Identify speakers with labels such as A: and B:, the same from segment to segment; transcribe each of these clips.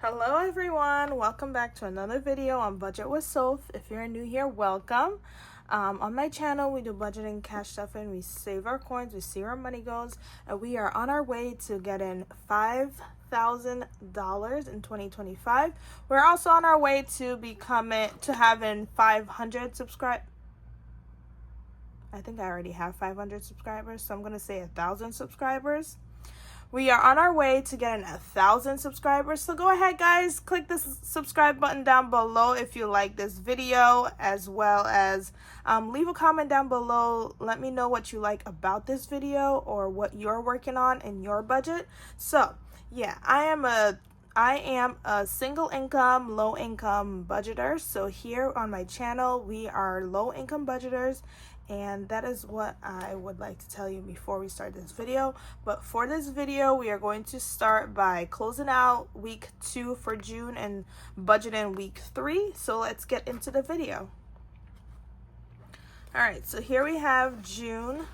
A: Hello everyone, welcome back to another video on Budget with Soph. If you're new here, welcome. On my channel, we do budgeting, cash stuffing, we save our coins, we see where our money goes, and we are on our way to getting $5,000 in 2025. We're also on our way to having 500 subscribers. I think I already have 500 subscribers, so I'm going to say 1,000 subscribers. We are on our way to getting 1,000 subscribers. So go ahead, guys, click the subscribe button down below if you like this video, as well as leave a comment down below. Let me know what you like about this video or what you're working on in your budget. So yeah, I am a single income, low income budgeter. So here on my channel, we are low income budgeters. And that is what I would like to tell you before we start this video. But for this video, we are going to start by closing out week 2 for June and budgeting week 3. So let's get into the video. All right, so here we have June,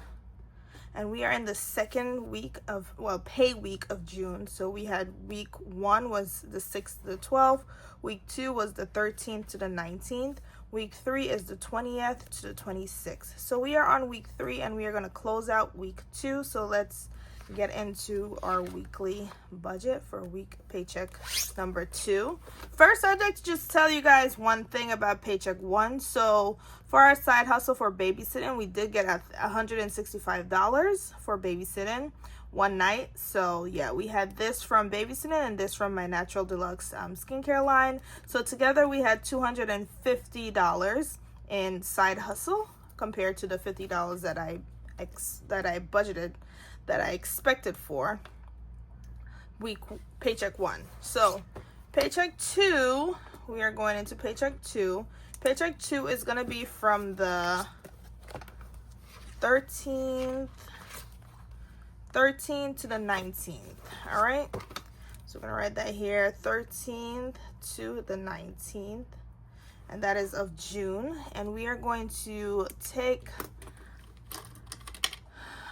A: and we are in the second week of, pay week of June. So we had week 1 was the 6th to the 12th. Week 2 was the 13th to the 19th. Week 3 is the 20th to the 26th. So we are on week 3 and we are going to close out week 2. So let's get into our weekly budget for week paycheck number 2. First, I'd like to just tell you guys one thing about paycheck 1. So for our side hustle for babysitting, we did get $165 for babysitting one night. So yeah, we had this from babysitting and this from my Natural Deluxe skincare line. So together we had $250 in side hustle compared to the $50 that I budgeted, that I expected for week paycheck 1. So paycheck 2, we are going into paycheck 2. Paycheck 2 is going to be from the 13th to the 19th. All right, so we're gonna write that here, 13th to the 19th, and that is of June. And we are going to take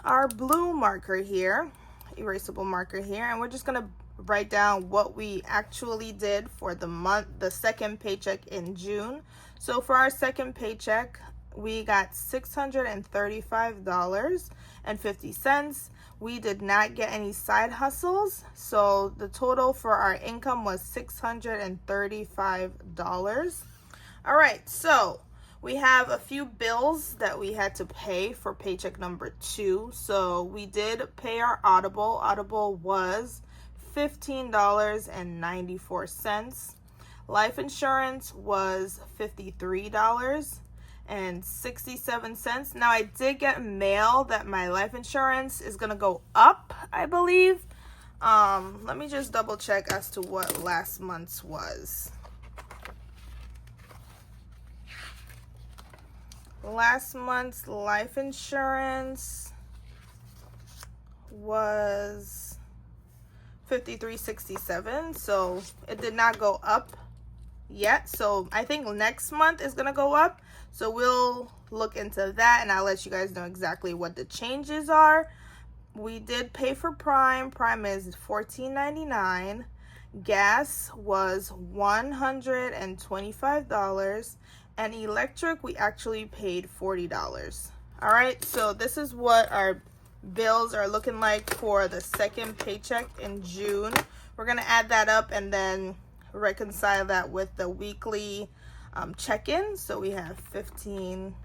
A: our blue marker here, erasable marker here, and we're just gonna write down what we actually did for the month, the second paycheck in June. So for our second paycheck, we got $635.50. We did not get any side hustles, so the total for our income was $635. All right, so we have a few bills that we had to pay for paycheck number 2. So we did pay our Audible. Audible was $15.94. Life insurance was $53.67. Now I did get mail that my life insurance is gonna go up, I believe. Let me just double check as to what last month's was. Last month's life insurance was $53.67, so it did not go up yet. So I think next month is gonna go up, so we'll look into that and I'll let you guys know exactly what the changes are. We did pay for Prime. Prime is $14.99. Gas was $125, and electric we actually paid $40. All right, so this is what our bills are looking like for the second paycheck in June. We're gonna add that up and then reconcile that with the weekly check-in. So we have 15.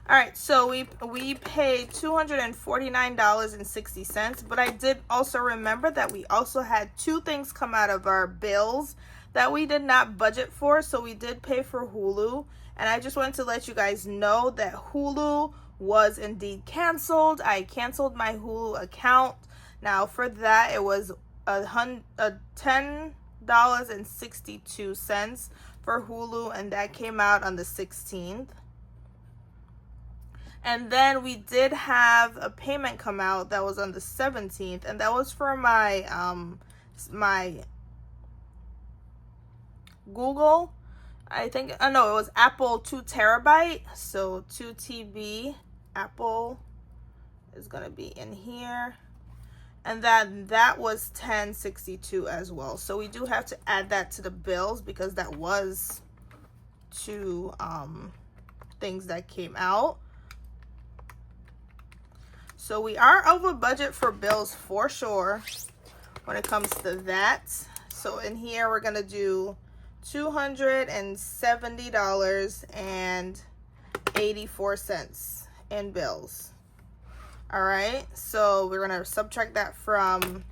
A: All right, so we paid $249.60, but I did also remember that we also had 2 things come out of our bills that we did not budget for. So we did pay for Hulu, and I just wanted to let you guys know that Hulu was indeed canceled. I canceled my Hulu account. Now for that, it was $10.62 for Hulu, and that came out on the 16th. And then we did have a payment come out that was on the 17th, and that was for my my Google. I think, no, it was Apple 2 terabyte. So 2 TB Apple is gonna be in here. And then that was $10.62 as well. So we do have to add that to the bills because that was two things that came out. So we are over budget for bills for sure when it comes to that. So in here we're gonna do $270.84 in bills. All right, so we're gonna subtract that from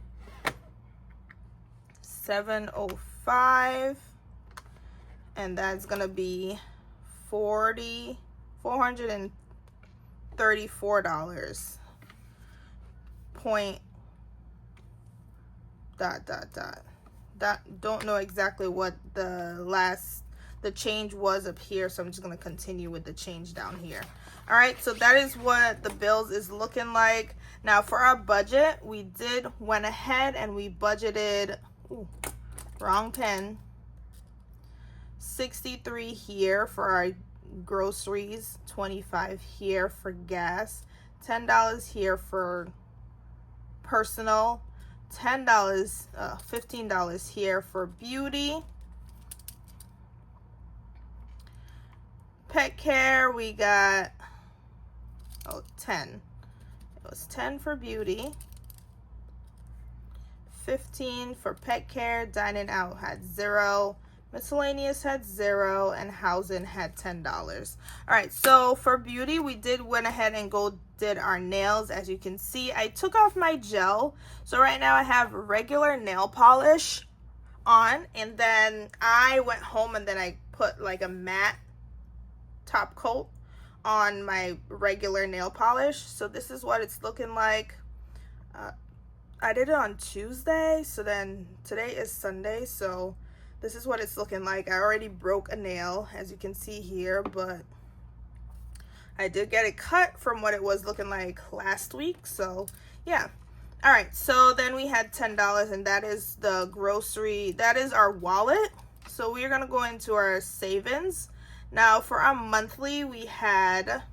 A: 705, and that's gonna be $434. Point dot dot dot. Don't know exactly what the change was up here, so I'm just going to continue with the change down here. All right, so that is what the bills is looking like. Now for our budget, we went ahead and we budgeted, wrong pen, 63 here for our groceries, 25 here for gas, $10 here for personal, $15 here for beauty. Pet care, we got 10. It was 10 for beauty, 15 for pet care. Dining out had 0, miscellaneous had 0, and housing had $10. All right, so for beauty, we went ahead and did our nails. As you can see, I took off my gel, so right now I have regular nail polish on, and then I went home and then I put like a matte top coat on my regular nail polish. So this is what it's looking like. I did it on Tuesday, so then today is Sunday, so this is what it's looking like. I already broke a nail, as you can see here, but I did get it cut from what it was looking like last week. So yeah. All right, so then we had $10, and that is the grocery, that is our wallet. So we're gonna go into our savings. Now for our monthly, we had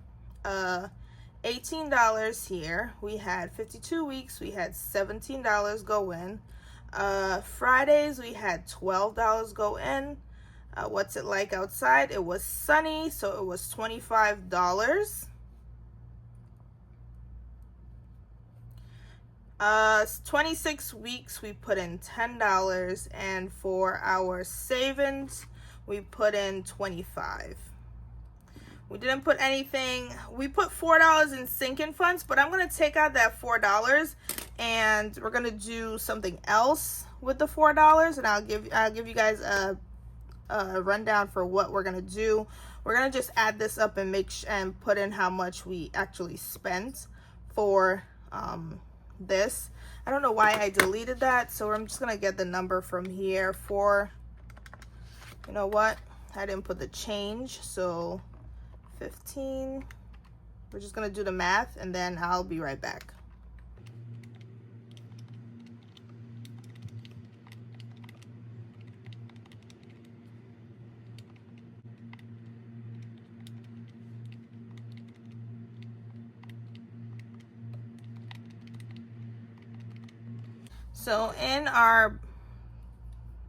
A: $18 here. We had 52 weeks, we had $17 go in. Fridays, we had $12 go in. What's it like outside? It was sunny, so it was $25. 26 weeks, we put in $10, and for our savings, we put in $25. We didn't put anything. We put $4 in sinking funds, but I'm gonna take out that $4 and we're gonna do something else with the $4, and I'll give you guys a rundown for what we're gonna do. We're gonna just add this up and and put in how much we actually spent for this. I don't know why I deleted that, so I'm just gonna get the number from here for, you know what, I didn't put the change, so 15. We're just gonna do the math and then I'll be right back. So in our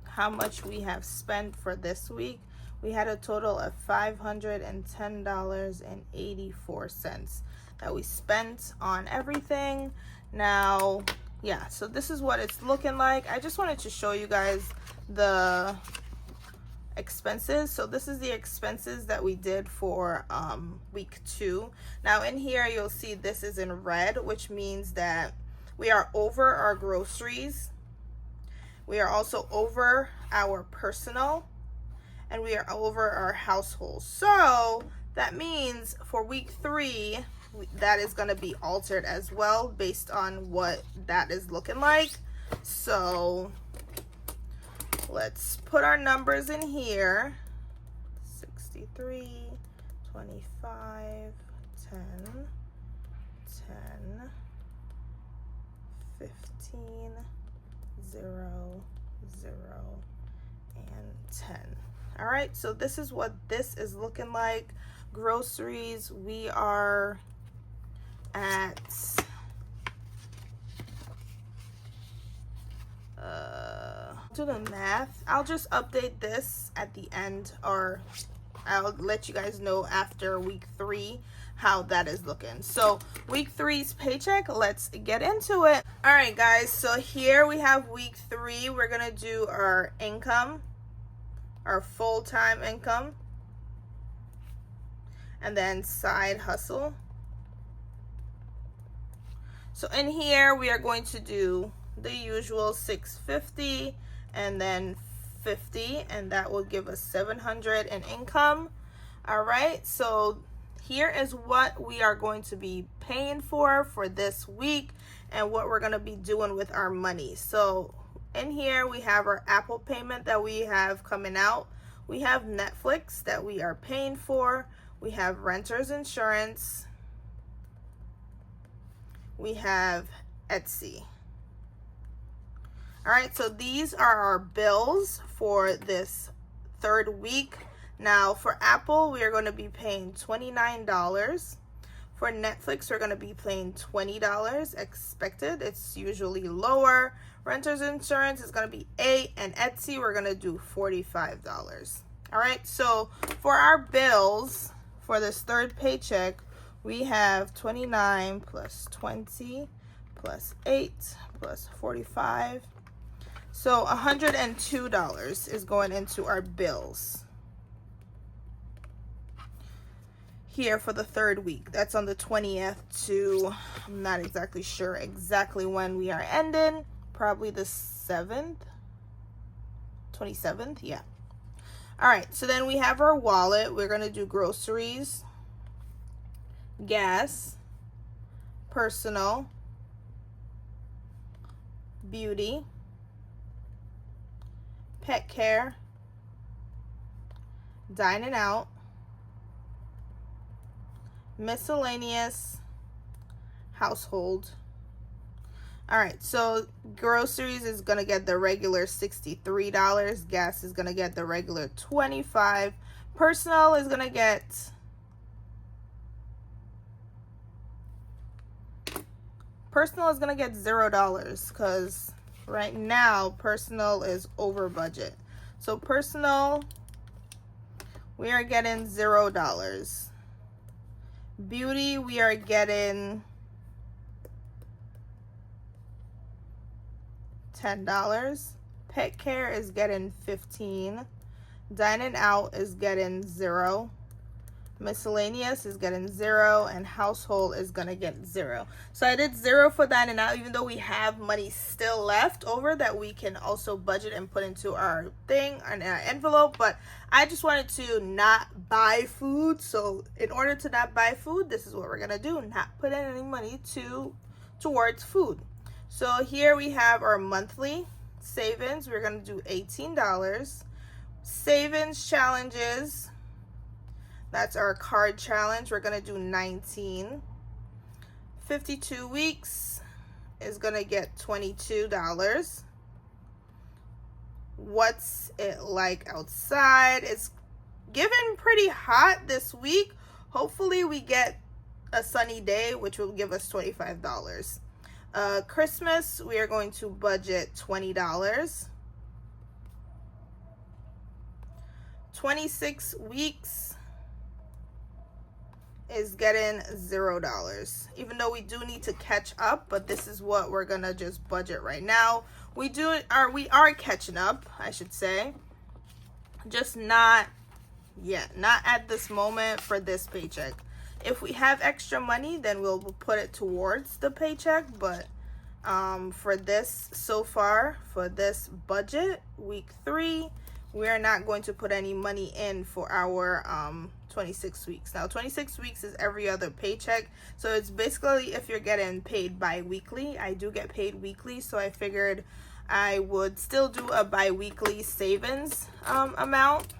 A: how much we have spent for this week, we had a total of $510.84 that we spent on everything. Now, yeah, so this is what it's looking like. I just wanted to show you guys the expenses. So this is the expenses that we did for week 2. Now in here, you'll see this is in red, which means that we are over our groceries. We are also over our personal, and we are over our household. So that means for week 3, that is going to be altered as well based on what that is looking like. So let's put our numbers in here. 63, 25, 10, 10, 15, 0, 0, and 10. All right, so this is what this is looking like. Groceries, we are at do the math. I'll just update this at the end, or I'll let you guys know after week 3 how that is looking. So week 3's paycheck, let's get into it. All right, guys, so here we have week 3. We're gonna do our income, our full-time income, and then side hustle. So in here we are going to do the usual $650 and then $50, and that will give us $700 in income. All right, so here is what we are going to be paying for this week and what we're going to be doing with our money. So in here we have our Apple payment that we have coming out. We have Netflix that we are paying for. We have renter's insurance. We have Etsy. All right, so these are our bills for this 3rd week. Now for Apple, we are going to be paying $29. For Netflix, we're going to be paying $20 expected. It's usually lower. Renter's insurance is going to be $8, and Etsy, we're going to do $45. All right, so for our bills for this 3rd paycheck, we have 29 plus 20 plus 8 plus 45. So $102 is going into our bills here for the 3rd week. That's on the 20th to, I'm not exactly sure exactly when we are ending, probably the 7th, 27th, yeah. All right, so then we have our wallet. We're going to do groceries, gas, personal, beauty, pet care, dining out, miscellaneous, household. All right, so groceries is gonna get the regular $63. Gas is gonna get the regular $25. Personal is gonna get $0 because right now personal is over budget. So personal, we are getting $0. Beauty, we are getting $10. Pet care is getting $15. Dining out is getting $0. Miscellaneous is getting $0, and household is gonna get $0. So I did $0 for dining out, even though we have money still left over that we can also budget and put into our thing and our envelope. But I just wanted to not buy food. So in order to not buy food, this is what we're gonna do: not put in any money towards food. So here we have our monthly savings. We're gonna do $18. Savings challenges. That's our card challenge. We're going to do 19. 52 weeks is going to get $22. What's it like outside? It's given pretty hot this week. Hopefully we get a sunny day, which will give us $25. Christmas, we are going to budget $20. 26 weeks is getting $0, even though we do need to catch up, but this is what we're gonna just budget right now. We are catching up, I should say, just not yet, not at this moment for this paycheck. If we have extra money, then we'll put it towards the paycheck, but for this, so far for this budget week 3, we are not going to put any money in for our 26 weeks. Now 26 weeks is every other paycheck, so it's basically if you're getting paid bi-weekly. I do get paid weekly, so I figured I would still do a bi-weekly savings amount.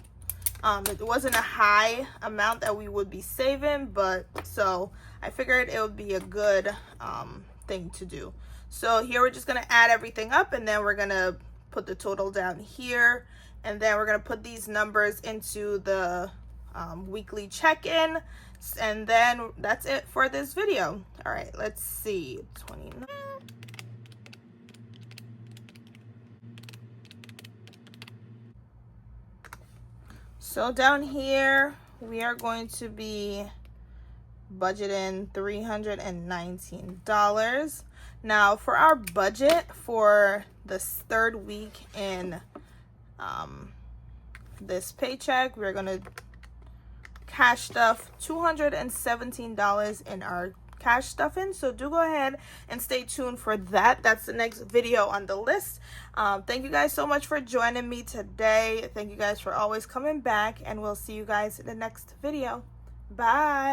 A: It wasn't a high amount that we would be saving, but so I figured it would be a good thing to do. So here we're just gonna add everything up, and then we're gonna put the total down here, and then we're gonna put these numbers into the weekly check-in, and then that's it for this video. All right, let's see. 29. So down here, we are going to be budgeting $319. Now for our budget for this third week in this paycheck, we're gonna cash stuff $217 in our cash stuffing. So do go ahead and stay tuned for that. That's the next video on the list. Thank you guys so much for joining me today. Thank you guys for always coming back, and we'll see you guys in the next video. Bye.